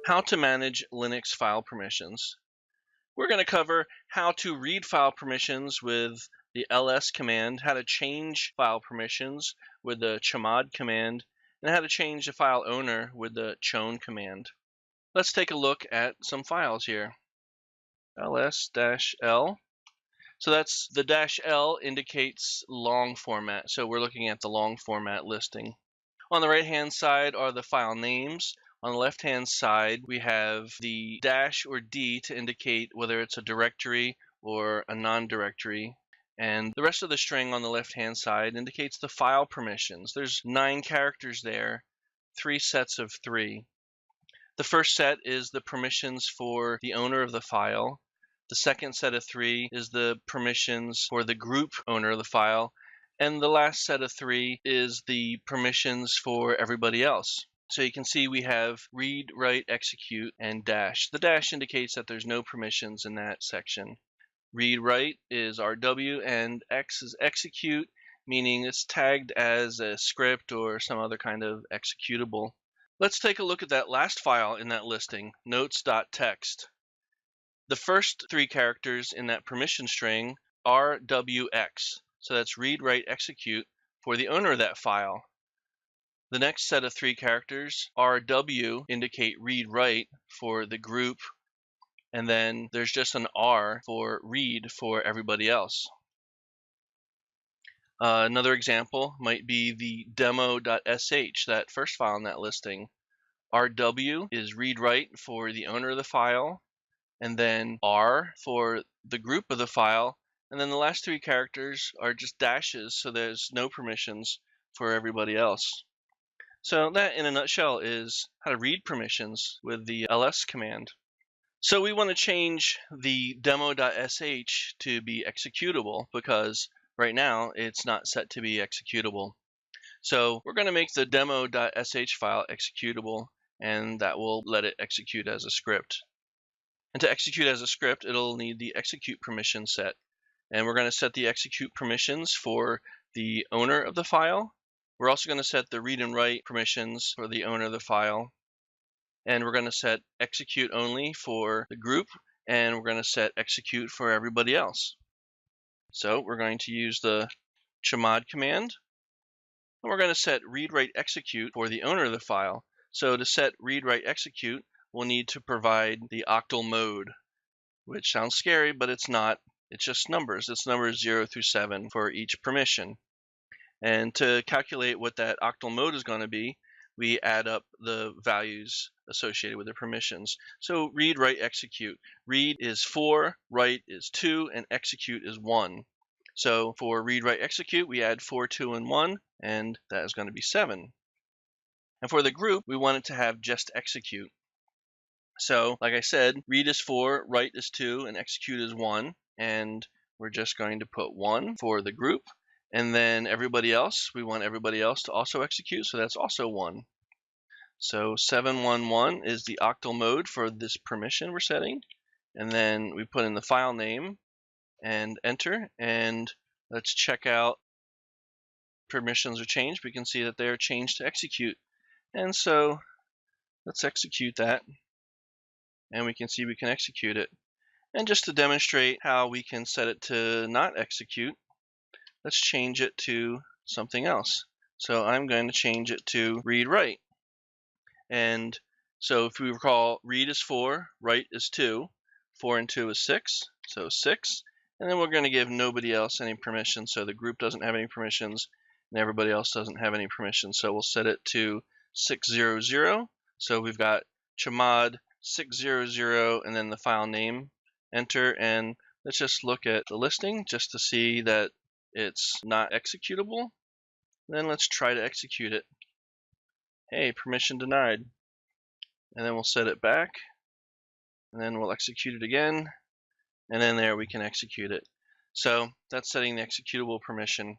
How to manage Linux file permissions. We're going to cover how to read file permissions with the ls command, how to change file permissions with the chmod command, and how to change the file owner with the chown command. Let's take a look at some files here. ls-l. So that's the -l indicates long format. So we're looking at the long format listing. On the right-hand side are the file names. On the left-hand side, we have the dash or D to indicate whether it's a directory or a non-directory. And the rest of the string on the left-hand side indicates the file permissions. There's 9 characters there, 3 sets of 3. The first set is the permissions for the owner of the file. The second set of 3 is the permissions for the group owner of the file. And the last set of 3 is the permissions for everybody else. So you can see we have read, write, execute, and dash. The dash indicates that there's no permissions in that section. Read, write is RW, and X is execute, meaning it's tagged as a script or some other kind of executable. Let's take a look at that last file in that listing, notes.txt. The first 3 characters in that permission string are RWX. So that's read, write, execute for the owner of that file. The next set of 3 characters, RW, indicate read, write for the group, and then there's just an R for read for everybody else. Another example might be the demo.sh, that first file in that listing. RW is read, write for the owner of the file, and then R for the group of the file, and then the last 3 characters are just dashes, so there's no permissions for everybody else. So that, in a nutshell, is how to read permissions with the ls command. So we want to change the demo.sh to be executable because right now it's not set to be executable. So we're going to make the demo.sh file executable, and that will let it execute as a script. And to execute as a script, it'll need the execute permission set. And we're going to set the execute permissions for the owner of the file. We're also going to set the read and write permissions for the owner of the file. And we're going to set execute only for the group, and we're going to set execute for everybody else. So we're going to use the chmod command, and we're going to set read, write, execute for the owner of the file. So to set read, write, execute, we'll need to provide the octal mode, which sounds scary, but it's not. It's just numbers. It's numbers 0 through 7 for each permission. And to calculate what that octal mode is going to be, we add up the values associated with the permissions. So read, write, execute. Read is 4, write is 2, and execute is 1. So for read, write, execute, we add 4, 2, and 1, and that is going to be 7. And for the group, we want it to have just execute. So like I said, read is 4, write is 2, and execute is 1. And we're just going to put 1 for the group. And then everybody else, we want everybody else to also execute, so that's also 1. So 711 is the octal mode for this permission we're setting. And then we put in the file name and enter, and let's check out permissions are changed. We can see that they're changed to execute. And so let's execute that, and we can see we can execute it. And just to demonstrate how we can set it to not execute, let's change it to something else. So I'm going to change it to read, write. And so if we recall, read is 4, write is 2, 4 and 2 is 6, so 6. And then we're going to give nobody else any permissions, so the group doesn't have any permissions, and everybody else doesn't have any permissions. So we'll set it to 600. So we've got chmod 600 and then the file name, enter, and let's just look at the listing just to see that it's not executable. Then let's try to execute it. Hey, permission denied. And then we'll set it back, and then we'll execute it again, and then there we can execute it. So that's setting the executable permission.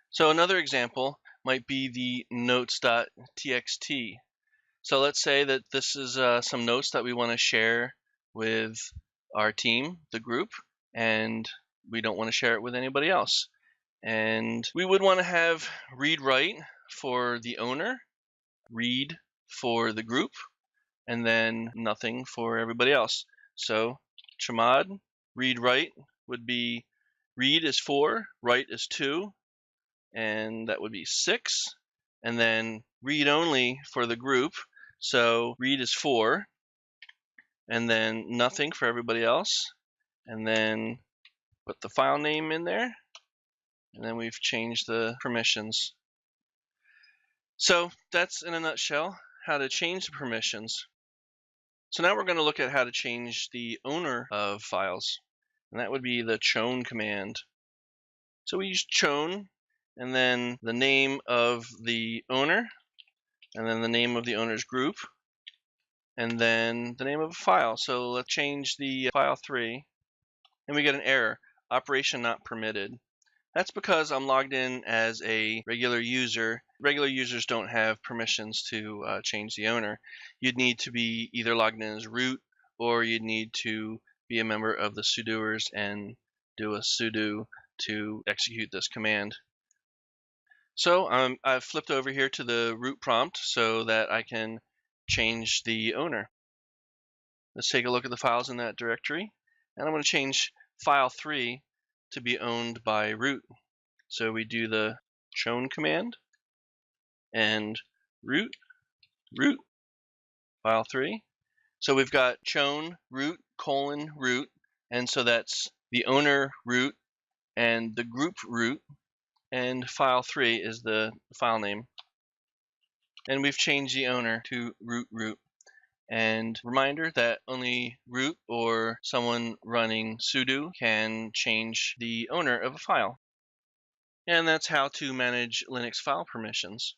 So another example might be the notes.txt. So let's say that this is some notes that we want to share with our team, the group, and we don't want to share it with anybody else. And we would want to have read-write for the owner, read for the group, and then nothing for everybody else. So chmod read-write would be read is 4, write is 2, and that would be 6. And then read only for the group. So read is 4, and then nothing for everybody else. And then put the file name in there. And then we've changed the permissions. So that's in a nutshell how to change the permissions. So now we're going to look at how to change the owner of files. And that would be the chown command. So we use chown, and then the name of the owner, and then the name of the owner's group, and then the name of a file. So let's change the file 3, and we get an error, operation not permitted. That's because I'm logged in as a regular user. Regular users don't have permissions to change the owner. You'd need to be either logged in as root, or you'd need to be a member of the sudoers and do a sudo to execute this command. So I've flipped over here to the root prompt so that I can change the owner. Let's take a look at the files in that directory, and I'm going to change file 3 to be owned by root. So we do the chown command and root file 3. So we've got chown root : root, and so that's the owner root and the group root, and file 3 is the file name. And we've changed the owner to root. And reminder that only root or someone running sudo can change the owner of a file. And that's how to manage Linux file permissions.